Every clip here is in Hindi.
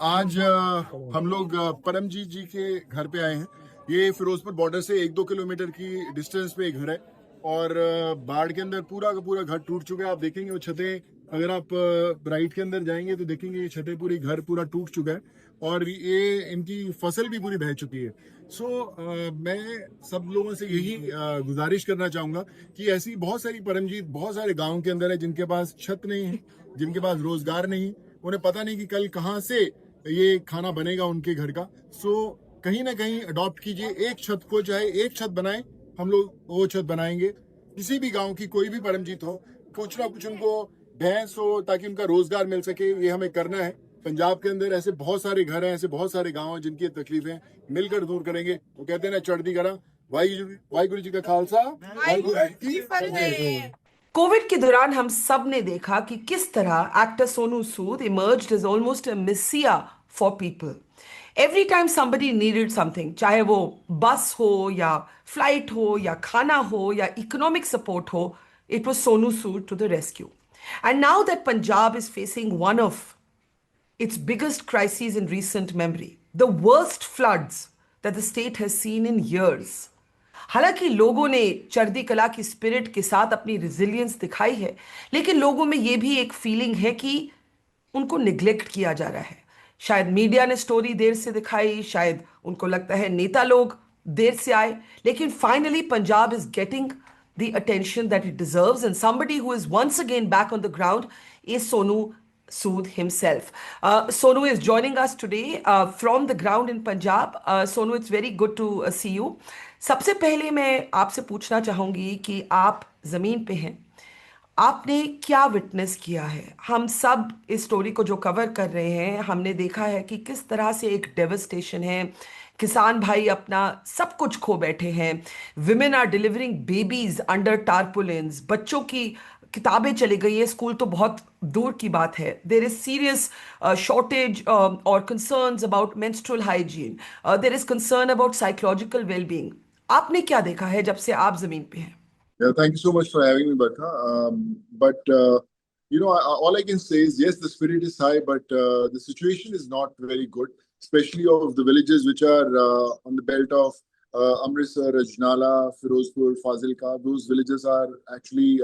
आज हम लोग परमजीत जी के घर पे आए हैं। ये फिरोजपुर बॉर्डर से 1-2 किलोमीटर की डिस्टेंस पे एक घर है और बाढ़ के अंदर पूरा का पूरा घर टूट चुका है। आप देखेंगे वो छतें, अगर आप राइट के अंदर जाएंगे तो देखेंगे ये छतें, पूरी घर पूरा टूट चुका है और ये इनकी फसल भी पूरी बह चुकी है। मैं सब लोगों से यही गुजारिश करना चाहूंगा कि ऐसी बहुत सारी परमजीत बहुत सारे गाँव के अंदर है जिनके पास छत नहीं है, जिनके पास रोजगार नहीं, उन्हें पता नहीं कि कल कहाँ से ये खाना बनेगा उनके घर का। कहीं ना कहीं अडॉप्ट कीजिए एक छत को, चाहे एक छत बनाए, हम लोग वो छत बनाएंगे। किसी भी गांव की कोई भी परमजीत हो, कुछ ना कुछ उनको भैंस हो ताकि उनका रोजगार मिल सके, ये हमें करना है। पंजाब के अंदर ऐसे बहुत सारे घर हैं, ऐसे बहुत सारे गांव हैं जिनकी तकलीफें मिलकर दूर करेंगे। वो कहते हैं ना, चढ़ती करा। वाहिगुरु जी का खालसा, वाहिगुरु जी की फतेह। कोविड के दौरान हम सब ने देखा कि किस तरह actor Sonu Sood emerged as almost अ मिसिया for people. Every time somebody needed something, चाहे वो बस हो या फ्लाइट हो या खाना हो या इकोनॉमिक सपोर्ट हो, it was Sonu Sood to the rescue. And now that Punjab is facing one of its biggest crises in recent memory, the worst floods that the state has seen in years. हालांकि लोगों ने चढ़ती कला की स्पिरिट के साथ अपनी रिजिलियंस दिखाई है, लेकिन लोगों में यह भी एक फीलिंग है कि उनको निग्लेक्ट किया जा रहा है। शायद मीडिया ने स्टोरी देर से दिखाई, शायद उनको लगता है नेता लोग देर से आए, लेकिन finally Punjab is getting the attention that it deserves. And somebody who is once again back on the ground is Sonu Sood himself. Sonu is joining us today from the ground in Punjab. Sonu, it's very good to see you. सबसे पहले मैं आपसे पूछना चाहूंगी कि आप जमीन पे हैं, आपने क्या विटनेस किया है? हम सब इस स्टोरी को जो कवर कर रहे हैं, हमने देखा है कि किस तरह से एक डेवस्टेशन है। किसान भाई अपना सब कुछ खो बैठे हैं। Women are delivering babies under turbulence. बच्चों की किताबें चली गई है, स्कूल तो बहुत दूर की बात है। देर इज सीरियस शॉर्टेज और concerns about menstrual hygiene. There is concern about psychological wellbeing. आपने क्या देखा है जब से आप जमीन पे हैं? Yeah, thank you so much for having me, Barkha. All I can say is yes, the spirit is high, but the situation is not very good, especially of the villages which are on the belt of Amritsar, Ajnala, Firozpur, Fazilka. Those villages are actually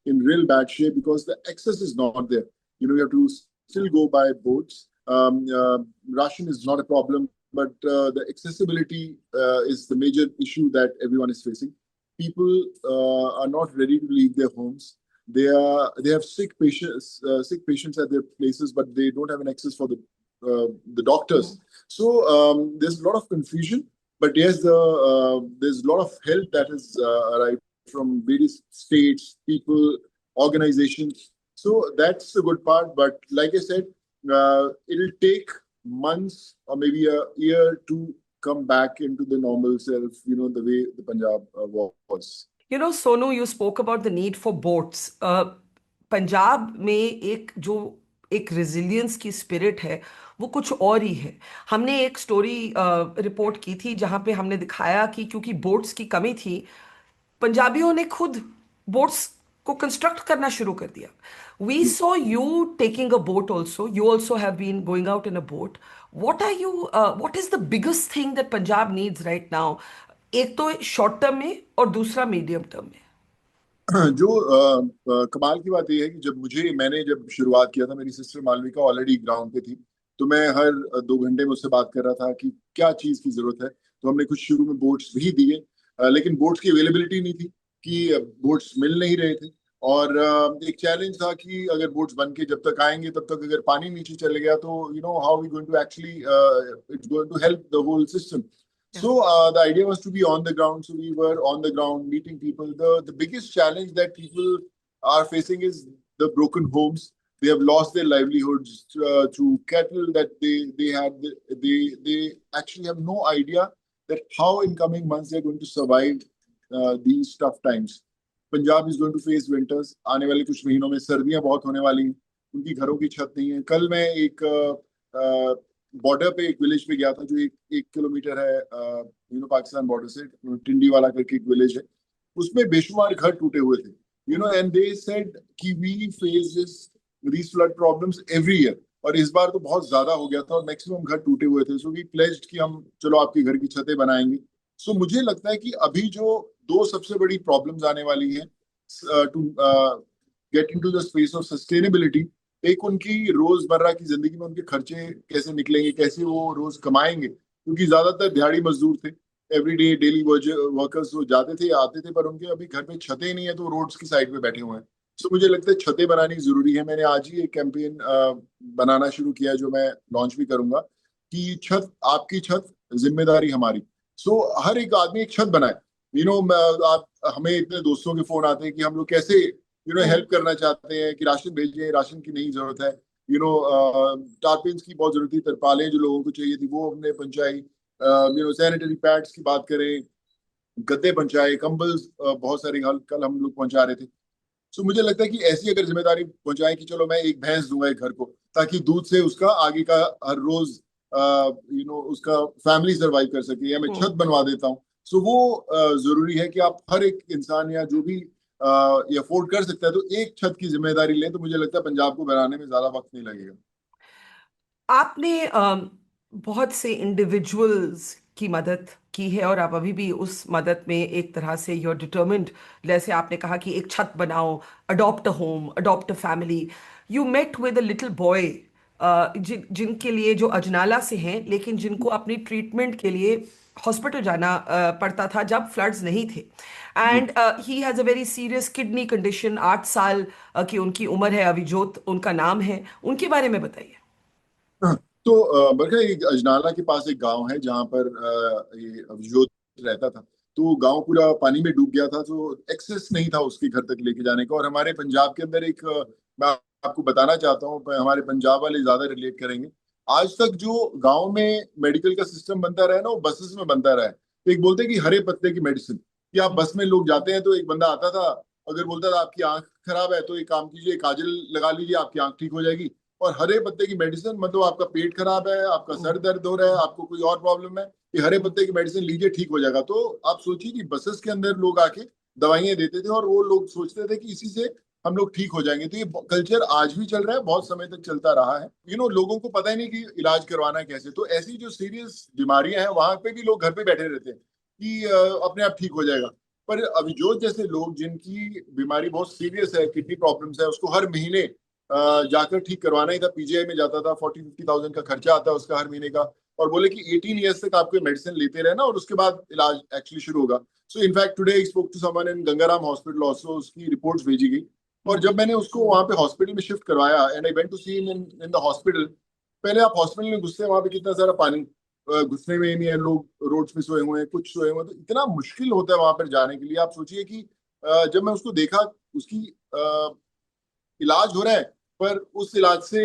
in real bad shape because the access is not there. You have to still go by boats. Ration is not a problem, but the accessibility is the major issue that everyone is facing. People are not ready to leave their homes. They have sick patients at their places, but they don't have an access for the doctors. There's a lot of confusion. But yes, there's a lot of help that has arrived from various states, people, organizations. So that's the good part. But like I said, it'll take months or maybe a year to come back into the normal self, the way the Punjab was. Sonu, you spoke about the need for boats. Punjab में एक रेजिलियंस की स्पिरिट है, वो कुछ और ही है। हमने एक स्टोरी रिपोर्ट की थी जहां पे हमने दिखाया कि क्योंकि बोट्स की कमी थी, पंजाबियों ने खुद बोट्स को कंस्ट्रक्ट करना शुरू कर दिया। We saw you taking a boat also, you also have been going out in a boat. What is the biggest thing that Punjab needs right now? एक तो शॉर्ट टर्म में और दूसरा मीडियम टर्म में। जो कमाल की बात यह है कि मैंने जब शुरुआत किया था, मेरी सिस्टर मालविका ऑलरेडी ग्राउंड पे थी, तो मैं हर 2 घंटे में उससे बात कर रहा था कि क्या चीज की जरूरत है। तो हमने कुछ शुरू में बोट्स भी दिए, लेकिन बोट्स की अवेलेबिलिटी नहीं थी, कि बोट्स मिल नहीं रहे थे। और एक चैलेंज था कि अगर बोट्स बन के जब तक आएंगे तब तक अगर पानी नीचे चले गया तो how we going to actually it's going to help the whole system. So the idea was to be on the ground. So we were on the ground meeting people. The biggest challenge that people are facing is the broken homes. They have lost their livelihoods through cattle that they had. They actually have no idea that how in coming months they are going to survive these tough times. Punjab is going to face winters. आने वाले कुछ महीनों में सर्दियां बहुत होने वाली हैं. उनकी घरों की छत नहीं है. कल मैं एक बॉर्डर पे एक विलेज पे गया था जो एक किलोमीटर है पाकिस्तान बॉर्डर से, टिंडीवाला करके एक विलेज है. उसमें बेशुमार घर टूटे हुए थे, एंड दे सेड कि we face this these flood problems every year. और इस बार तो बहुत ज्यादा हो गया था और मैक्सिमम घर टूटे हुए थे। सो वी प्लेज्ड कि हम चलो आपके घर की छतें बनाएंगे। सो मुझे लगता है कि अभी जो दो सबसे बड़ी प्रॉब्लम्स आने वाली है to get into the space of sustainability, एक उनकी रोजमर्रा की जिंदगी में उनके खर्चे कैसे निकलेंगे, कैसे वो रोज कमाएंगे, क्योंकि ज्यादातर दिहाड़ी मजदूर थे, एवरीडे डेली वर्कर्स, वो जाते थे आते थे, पर उनके अभी घर पे छतें नहीं है तो रोड्स की साइड पे बैठे हुए हैं। सो मुझे लगता है छतें बनानी जरूरी है। मैंने आज ही एक कैंपेन बनाना शुरू किया है जो मैं लॉन्च भी करूंगा, कि छत आपकी छत जिम्मेदारी हमारी। सो हर एक आदमी एक छत बनाए। आप, हमें इतने दोस्तों के फोन आते हैं कि हम लोग कैसे हेल्प करना चाहते हैं, कि राशन भेजें, राशन की नहीं जरूरत है, टारपिन्स की बहुत जरूरत थी, तरपालें जो लोगों को चाहिए थी वो हमने पहुंचाई, सैनिटरी पैड्स की बात करें, गद्दे पहुंचाए, कंबल बहुत सारे कल हम लोग पहुंचा रहे थे। सो मुझे लगता है कि ऐसी अगर जिम्मेदारी पहुंचाएं कि चलो मैं एक भैंस दूंगा एक घर को, ताकि दूध से उसका आगे का हर रोज उसका फैमिली सरवाइव कर सके, या मैं छत हम्म। बनवा देता हूँ। सो वो जरूरी है कि आप हर एक इंसान या जो भी ये अफोर्ड कर सकता है तो एक छत की जिम्मेदारी लें, तो मुझे लगता है पंजाब को बनाने में ज्यादा वक्त नहीं लगेगा। आपने बहुत से इंडिविजुअल्स की मदद की है और आप अभी भी उस मदद में एक तरह से यू आर डिटर्मिन्ड। जैसे आपने कहा कि एक छत बनाओ, adopt a home, adopt a family. You met with a little boy जिनके लिए जो अजनाला से हैं लेकिन जिनको अपनी ट्रीटमेंट के लिए हॉस्पिटल जाना पड़ता था जब फ्लड्स नहीं थे। जी। And he has a very serious kidney condition. 8 साल की उनकी उम्र है, अभिजोत उनका नाम है। उनके बारे में बताइए। तो बल्कि एक अजनाला के पास एक गांव है जहाँ पर ये अवजोत रहता था। तो गांव पूरा पानी में डूब गया था, तो एक्सेस नहीं था उसके घर तक लेके जाने का। और हमारे पंजाब के अंदर एक मैं आपको बताना चाहता हूँ, हमारे पंजाब वाले ज्यादा रिलेट करेंगे। आज तक जो गांव में मेडिकल का सिस्टम बनता रहा है ना, वो बसेस में बनता रहा है। तो एक बोलते हैं कि हरे पत्ते की मेडिसिन, कि आप बस में लोग जाते हैं तो एक बंदा आता था, अगर बोलता था आपकी आंख खराब है तो एक काम कीजिए, काजल लगा लीजिए, आपकी आंख ठीक हो जाएगी। और हरे पत्ते की मेडिसिन मतलब आपका पेट खराब है, आपका सर दर्द हो रहा है, आपको कोई और प्रॉब्लम है, ये हरे पत्ते की मेडिसिन लीजिए ठीक हो जाएगा। तो आप सोचिए कि बसेस के अंदर लोग आके दवाइयां देते थे और वो लोग सोचते थे कि इसी से हम लोग ठीक हो जाएंगे। तो ये कल्चर आज भी चल रहा है, बहुत समय तक चलता रहा है। लोगों को पता ही नहीं कि इलाज करवाना है कैसे। तो ऐसी जो सीरियस बीमारियां हैं वहां पे भी लोग घर पे बैठे रहते हैं कि अपने आप ठीक हो जाएगा। पर अभिजोत जैसे लोग जिनकी बीमारी बहुत सीरियस है, किडनी प्रॉब्लम्स है, उसको हर महीने जाकर ठीक करवाना ही था। पीजीआई में जाता था, 40-50 थाउजेंड का खर्चा आता है उसका हर महीने का। और बोले कि 18 ईयर्स तक आपको मेडिसिन लेते रहना और उसके बाद इलाज एक्चुअली शुरू होगा। So in fact today I spoke to someone in Gangaram hospital also, उसकी रिपोर्ट्स भेजी गई। और जब मैंने उसको वहां पे हॉस्पिटल में शिफ्ट करवाया and I went to see him in the hospital, पहले आप हॉस्पिटल में घुसते हैं वहां पे कितना सारा पानी, घुसने में ही नहीं है, लोग रोड्स पे सोए हुए हैं, कुछ सोए हुए हैं, तो इतना मुश्किल होता है वहां पर जाने के लिए। आप सोचिए कि जब मैं उसको देखा, उसकी इलाज हो रहा है, पर उस इलाज से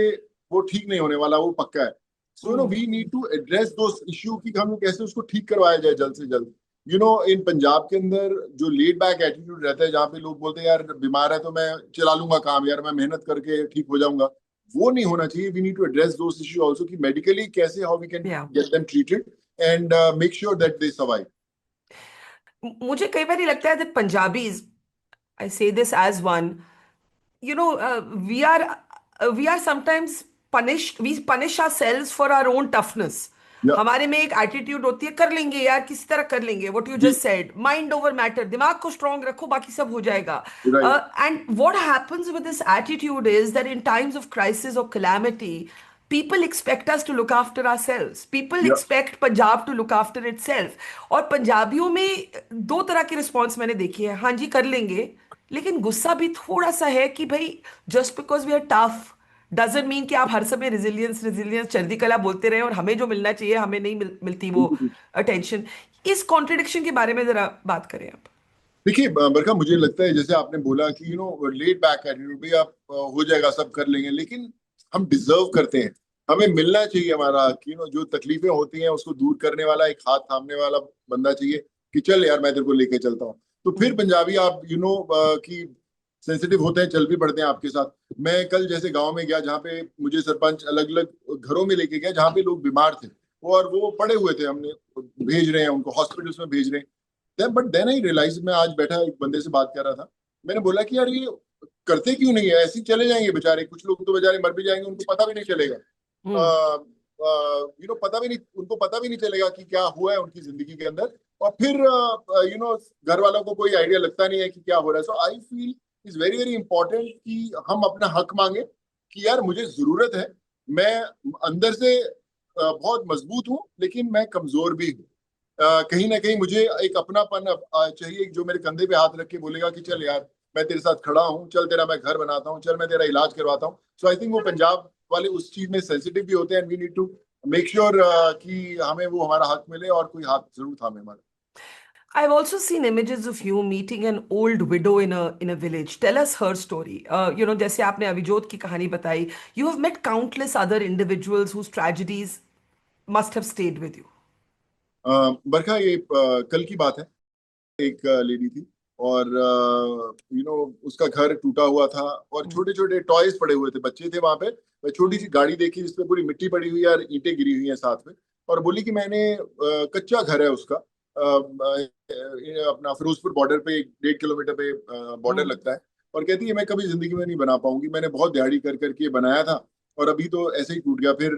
वो ठीक नहीं होने वाला, वो पक्का है। So we need to address दो इश्यू की हम लोग कैसे उसको ठीक करवाया जाए जल्द से जल्द। इन पंजाब के अंदर जो लेड बैक एटीट्यूड रहता है, जहाँ पे लोग बोलते हैं यार बीमार है तो मैं चला लूंगा काम, यार मैं मेहनत करके ठीक हो जाऊंगा, वो नहीं होना चाहिए। वी नीड टू एड्रेस दो इश्यू ऑल्सो, कि मेडिकली कैसे हाउ वी कैन या get them treated and make sure that they survive. मुझे कई बार लगता है that Punjabis, I say this as one, you know we are we are sometimes punished, we punish ourselves for our own toughness. या हमारे में एक एटीट्यूड होती है, कर लेंगे यार, किसी तरह कर लेंगे। What you ji, just said, mind over matter, दिमाग को स्ट्रांग रखो बाकी सब हो जाएगा। Right, and what happens with this attitude is that in times of crisis और calamity people expect us to look after ourselves, people या expect Punjab to look after itself। और पंजाबियों में दो तरह की रिस्पॉन्स मैंने देखी है, हाँ जी कर लेंगे, लेकिन गुस्सा भी थोड़ा सा है कि भाई just because we are tough doesn't mean कि आप हर समय रिजिलियंस रिजिलियंस चढ़ती कला बोलते रहे और हमें जो मिलना चाहिए हमें नहीं मिलती वो बिल्कुल। अटेंशन। इस कॉन्ट्रडिक्शन के बारे में जरा बात करें आप। देखिए बरका, मुझे लगता है जैसे आपने बोला कि लेट बैक एटीट्यूड भी आप हो जाएगा, सब कर लेंगे, लेकिन हम डिजर्व करते हैं, हमें मिलना चाहिए हमारा, कि जो तकलीफें होती हैं उसको दूर करने वाला एक हाथ थामने वाला बंदा चाहिए, कि चल यार मैं तेरे को लेके चलता हूँ। तो फिर हम्म। पंजाबी आप कि सेंसिटिव होते हैं, चल भी पड़ते हैं आपके साथ। मैं कल जैसे गांव में गया जहाँ पे मुझे सरपंच अलग अलग घरों में लेके गया जहाँ पे लोग बीमार थे, और वो पड़े हुए थे, हमने भेज रहे हैं उनको हॉस्पिटल्स में भेज रहे हैं। बट देन आई रियलाइज, मैं आज बैठा एक बंदे से बात कर रहा था, मैंने बोला कि यार ये करते क्यों नहीं है? ऐसे ही चले जाएंगे बेचारे, कुछ लोग तो बेचारे मर भी जाएंगे, उनको पता भी नहीं चलेगा। हम्म। पता भी नहीं, उनको पता भी नहीं चलेगा कि क्या हुआ है उनकी जिंदगी के अंदर। और फिर घर वालों को कोई आइडिया लगता नहीं है कि क्या हो रहा है। So I feel is very very important कि हम अपना हक मांगे कि यार मुझे जरूरत है। मैं अंदर से बहुत मजबूत हूँ, लेकिन मैं कमजोर भी हूँ। कहीं ना कहीं मुझे एक अपनापन चाहिए, जो मेरे कंधे पे हाथ रख के बोलेगा कि चल यार मैं तेरे साथ खड़ा हूँ, चल तेरा मैं घर बनाता हूँ, चल मैं तेरा इलाज करवाता हूँ। सो आई थिंक वो पंजाब वाले उस चीज में सेंसिटिव भी होते हैं, and we need to make sure कि हमें वो हमारा हक मिले और कोई हाथ जरूर थामे हमारा। I've also seen images of you meeting an old widow in a village. Tell us her story. जैसे आपने अभिजोत की कहानी बताई, you have met countless other individuals whose tragedies must have stayed with you. बरखा, ये कल की बात है। एक लेडी थी, और उसका घर टूटा हुआ था, और Hmm. छोटे छोटे टॉयज पड़े हुए थे, बच्चे थे वहां पे। मैं छोटी सी Hmm. गाड़ी देखी जिसपे पूरी मिट्टी पड़ी हुई है और ईंटें गिरी हुई हैं साथ में। और बोली कि मैंने कच्चा घर है उसका, अपना फिरोजपुर बॉर्डर पे, 1.5 किलोमीटर पे बॉर्डर Hmm. लगता है। और कहती है मैं कभी जिंदगी में नहीं बना पाऊंगी, मैंने बहुत दिहाड़ी कर करके बनाया था, और अभी तो ऐसे ही टूट गया। फिर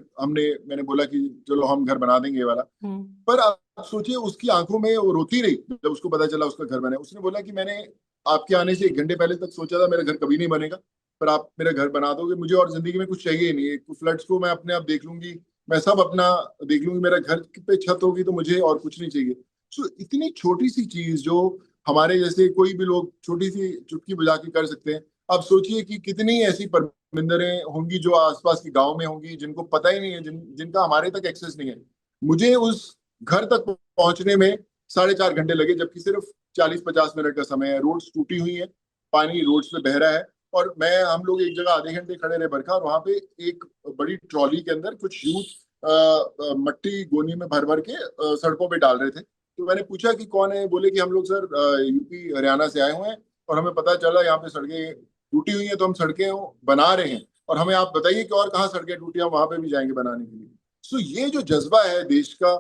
मैंने बोला कि चलो हम घर बना देंगे ये वाला। Hmm. पर आप सोचिए, उसकी आंखों में वो रोती रही जब उसको पता चला उसका घर बना है। उसने बोला कि मैंने आपके आने से 1 घंटे पहले तक सोचा था मेरा घर कभी नहीं बनेगा, पर आप मेरा घर बना दोगे, मुझे और जिंदगी में कुछ चाहिए ही नहीं। फ्लड्स को मैं अपने आप देख लूंगी, मैं सब अपना देख लूंगी, मेरा घर पे छत होगी तो मुझे और कुछ नहीं चाहिए। सो इतनी छोटी सी चीज जो हमारे जैसे कोई भी लोग छोटी सी चुटकी बजा के कर सकते हैं, आप सोचिए कि कितनी ऐसी परमिंदरें होंगी जो आसपास के गांव में होंगी, जिनको पता ही नहीं है, जिनका हमारे तक एक्सेस नहीं है। मुझे उस घर तक पहुंचने में 4.5 घंटे लगे, जबकि सिर्फ 40-50 मिनट का समय है। रोड्स टूटी हुई है, पानी रोड्स पे बह रहा है, और हम लोग एक जगह आधे घंटे खड़े रहे बरखा, और वहां पे एक बड़ी ट्रॉली के अंदर कुछ यूथ मट्टी गोनी में भर भर के सड़कों पे डाल रहे थे। तो मैंने पूछा कि कौन है? बोले कि हम लोग सर यूपी हरियाणा से आए हुए हैं, और हमें पता चला यहाँ पे सड़कें टूटी हुई हैं, तो हम सड़कें बना रहे हैं, और हमें आप बताइए कि और कहाँ सड़कें टूटी, हम वहां पे भी जाएंगे बनाने के लिए। सो ये जो जज्बा है देश का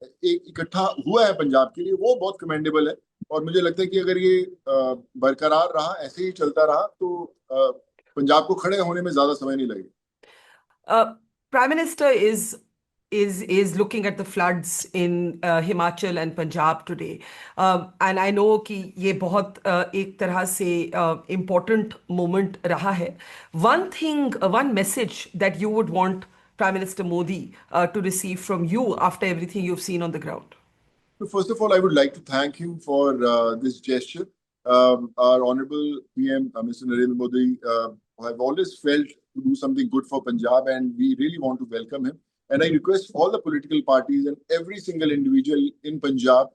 एक इकट्ठा हुआ है पंजाब के लिए, वो बहुत कमेंडेबल है। और मुझे लगता है कि अगर ये बरकरार रहा, ऐसे ही चलता रहा, तो पंजाब को खड़े होने में ज्यादा समय नहीं लगेगा। Prime Minister is looking at the floods in Himachal and Punjab today, and I know कि ये बहुत एक तरह से important moment रहा है. One thing, one message that you would want Prime Minister Modi to receive from you after everything you've seen on the ground. So first of all, I would like to thank him for this gesture. Our Honorable PM, Mr. Narendra Modi, have always felt to do something good for Punjab, and we really want to welcome him. And I request all the political parties and every single individual in Punjab,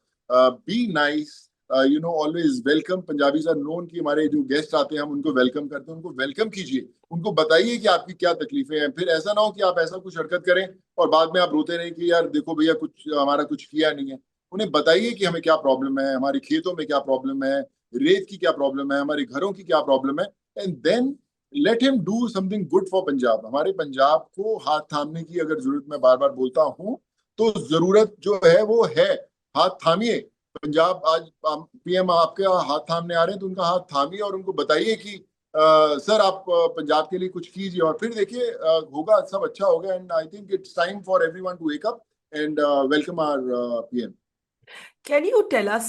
be nice. Always welcome. Punjabis are known कि हमारे जो गेस्ट आते हैं हम उनको वेलकम करते हैं, उनको वेलकम कीजिए, उनको बताइए कि आपकी क्या तकलीफें हैं। फिर ऐसा ना हो कि आप ऐसा कुछ हरकत करें और बाद में आप रोते रहें कि यार देखो भैया, कुछ हमारा कुछ किया नहीं है। उन्हें बताइए कि हमें क्या प्रॉब्लम है, हमारे खेतों में क्या प्रॉब्लम है, रेत की क्या प्रॉब्लम है, हमारे घरों की क्या प्रॉब्लम है, and then let him do something good for Punjab. हमारे पंजाब को हाथ थामने की अगर जरूरत, मैं बार बार बोलता हूँ, तो जरूरत जो है वो है, हाथ थामिए। पंजाब आज पीएम आपके हाथ थामने आ रहे हैं, तो उनका हाथ थामिए और उनको बताइए कि सर आप पंजाब के लिए कुछ कीजिए, और फिर देखिए होगा, सब अच्छा होगा। And I think it's time for everyone to wake up and welcome our PM. Can you tell us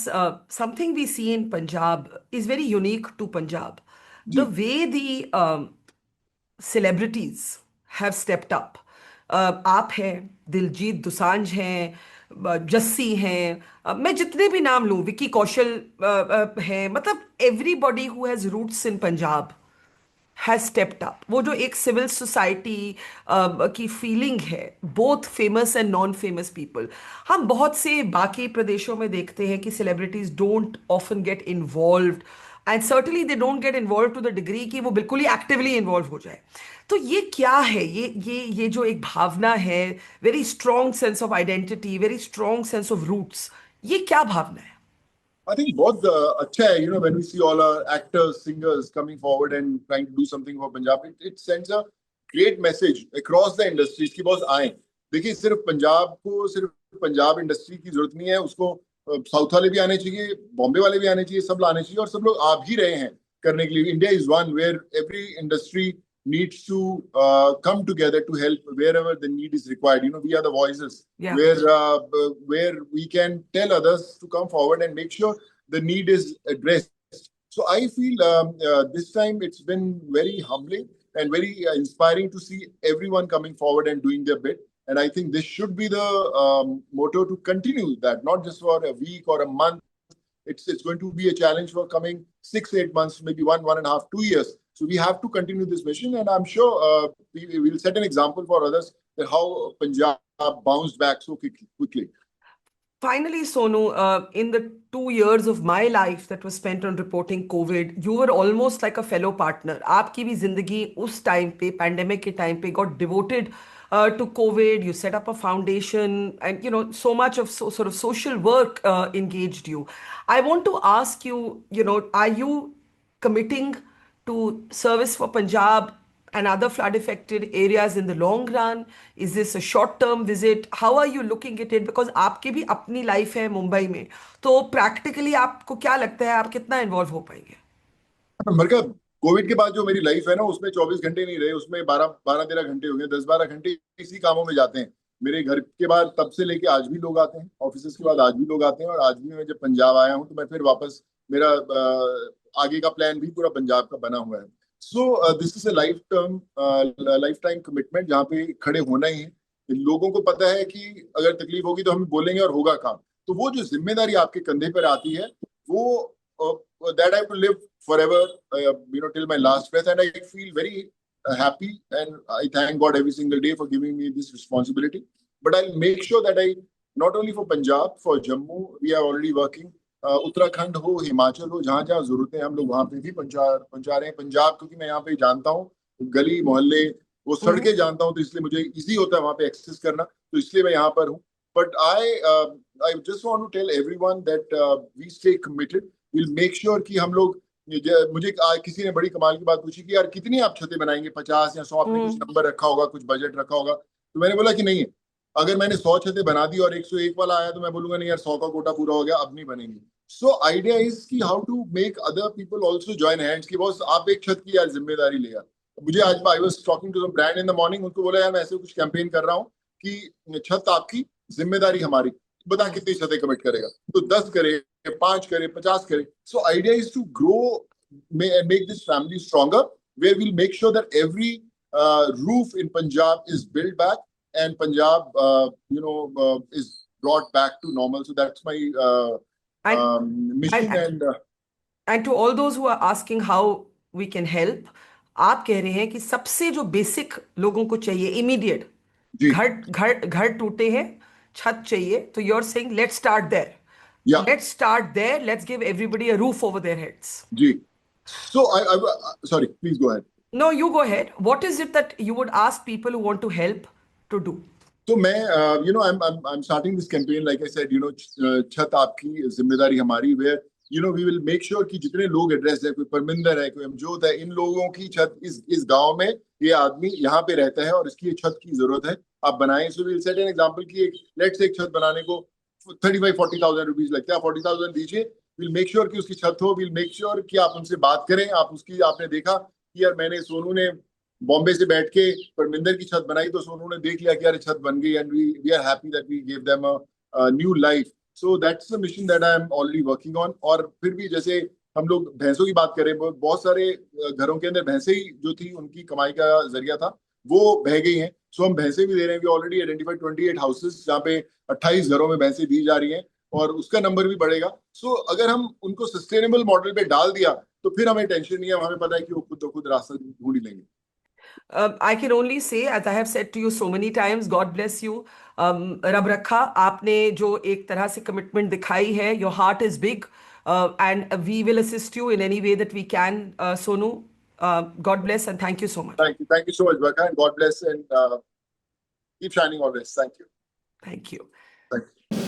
something we see in Punjab is very unique to Punjab? The जी। way the celebrities have stepped up. आप हैं, दिलजीत दोसांझ हैं, जस्सी हैं, मैं जितने भी नाम लूं, विकी कौशल हैं, मतलब everybody who has roots in Punjab has stepped up. वो जो एक सिविल सोसाइटी की फीलिंग है, both famous and non famous people. हम बहुत से बाकी प्रदेशों में देखते हैं कि celebrities don't often get involved, and certainly they don't get involve to the degree कि वो बिल्कुल ही एक्टिवली इन्वॉल्व हो जाए। तो ये क्या है? ये जो एक भावना है, very strong sense of identity, very strong sense of roots, ये क्या भावना है? I think बहुत अच्छा है, when we see all our actors, singers coming forward and trying to do something for Punjab, it sends a great message across the industries कि बॉस आए। देखिए, सिर्फ पंजाब इंडस्ट्री की जरूरत नहीं है, उसको साउथ वाले भी आने चाहिए, बॉम्बे वाले भी आने चाहिए, सब लाने चाहिए, और सब लोग आ भी रहे हैं। करने के लिए. India is one where every industry needs to come together to help wherever the need is required. We are the voices Yeah. where we can tell others to come forward and make sure the need is addressed. So I feel this time it's been very humbling and very inspiring to see everyone coming forward and doing their bit. And I think this should be the motto to continue that, not just for a week or a month. It's going to be a challenge for coming 6-8 months, maybe 1.5, 2 years. So we have to continue this mission, and I'm sure we will set an example for others that how Punjab bounced back so quickly. Finally, Sonu, in the 2 years of my life that was spent on reporting COVID, you were almost like a fellow partner. आपकी भी जिंदगी उस टाइम पे, पैंडेमिक के टाइम पे, got devoted to COVID. You set up a foundation, and so much of sort of social work engaged you. I want to ask you, are you committing to service for Punjab and other flood affected areas in the long run? Is this a short term visit? How are you looking at it? Because आपकी भी अपनी लाइफ है मुंबई में, तो प्रैक्टिकली आपको क्या लगता है, आप कितना इन्वॉल्व हो पाएंगे? मगर कोविड के बाद जो मेरी लाइफ है ना, उसमें 24 घंटे नहीं रहे, उसमें 12-13 घंटे हो गए. 10-12 घंटे इसी कामों में जाते हैं. मेरे घर के बाद तब से लेके आज भी लोग आते हैं, ऑफिस के बाद आज भी लोग आते हैं. और आज भी मैं जब पंजाब आया हूँ तो मैं फिर वापस, मेरा आगे का प्लान भी पूरा पंजाब का बना हुआ है. So this is life time commitment, जहाँ पे खड़े होना ही है. लोगों को पता है कि अगर तकलीफ होगी तो हम बोलेंगे और होगा काम. तो वो जो जिम्मेदारी आपके कंधे पर आती है, वो that I have to live forever, till my last breath. And I feel very happy, and I thank God every single day for giving me this responsibility. But I'll make sure that I, not only for Punjab, for Jammu, we are already working. Uttarakhand हो, हिमाचल हो, जहाँ जहाँ जरूरत है हम लोग वहाँ पे भी पहुंचा रहे हैं. पंजाब क्योंकि मैं यहाँ पे जानता हूँ, गली मोहल्ले, वो सड़कें जानता हूँ, तो इसलिए मुझे इजी होता है वहाँ पे एक्सेस करना, तो इसलिए मैं यहाँ पर हूँ. But I just want to tell everyone that we stay committed. We'll make sure कि हम लोग, मुझे किसी ने बड़ी कमाल की बात पूछी कि यार कितनी आप छतें बनाएंगे, 50 या 100, आपने कुछ नंबर रखा होगा, कुछ बजट रखा होगा. तो मैंने बोला कि नहीं है, अगर मैंने 100 छतें बना दी और 101 वाला आया तो मैं बोलूंगा नहीं यार 100 का कोटा पूरा हो गया, अब नहीं बनेंगी. सो आइडिया इज कि how to make other people also join hands, कि बॉस आप एक छत की यार जिम्मेदारी ले यार. मुझे आज I was talking to some brand in the morning, उनको बोला यार मैं ऐसे कुछ कैंपेन कर रहा हूँ कि छत आपकी, जिम्मेदारी हमारी. बता कितनी छतें कमिट करेगा, तो 10 करे, 5 करे, 50 करे. So idea is to grow and make this family stronger, where we'll make sure that every roof in Punjab is built back, and Punjab is brought back to normal. So that's my mission. And to all those who are asking how we can help, आप कह रहे हैं कि सबसे जो बेसिक लोगों को चाहिए, इमीडिएट, घर टूटे हैं, छत चाहिए, तो you're saying let's start there. Yeah. Let's start there. Let's give everybody a roof over their heads. Ji. So sorry, please go ahead. No, you go ahead. What is it that you would ask people who want to help to do? So I'm starting this campaign, like I said, छत आपकी, जिम्मेदारी हमारी, where we will make sure कि जितने लोग एड्रेस है, कोई परमिंदर है, कोई अमजोद है, इन लोगों की छत, इस गांव में ये आदमी यहाँ पे रहता है और इसकी ये छत की जरूरत है, आप बनाएं. So will set an example कि लेट्स से एक छत बनाने को 35-40,000 रुपीज लगता है, 40,000 दीजिए. विल मेक श्योर कि उसकी छत हो. विल मेक श्योर कि आप उनसे बात करें. आपने देखा कि यार मैंने, सोनू ने बॉम्बे से बैठ के परमिंदर की छत बनाई, तो सोनू ने देख लिया कि यार छत बन गई, and we are happy that we give them a new life. So that's the mission that I am already working on. और फिर भी जैसे हम लोग भैंसों की बात करें, बहुत सारे घरों के अंदर भैंसें ही जो थी उनकी कमाई का जरिया था, वो बह गई हैं. सो हम भैंसें भी दे रहे हैं. वी ऑलरेडी आइडेंटिफाइड 28 हाउसेस जहाँ पे 28 घरों में भैंसें दी जा रही हैं, और उसका नंबर भी बढ़ेगा. सो अगर हम उनको सस्टेनेबल मॉडल पे डाल दिया तो फिर हमें टेंशन नहीं है, हमें पता है कि वो खुद रास्ता ढूंढ ही लेंगे. I can only say, as I have said to you so many times, God bless you. रब रखा, आपने जो एक तरह से कमिटमेंट दिखाई है, your heart is big, and we will assist you in any way that we can, Sonu. God bless and thank you so much. Thank you so much, Barkha, and God bless, and keep shining always. Thank you. Thank you. Thank you.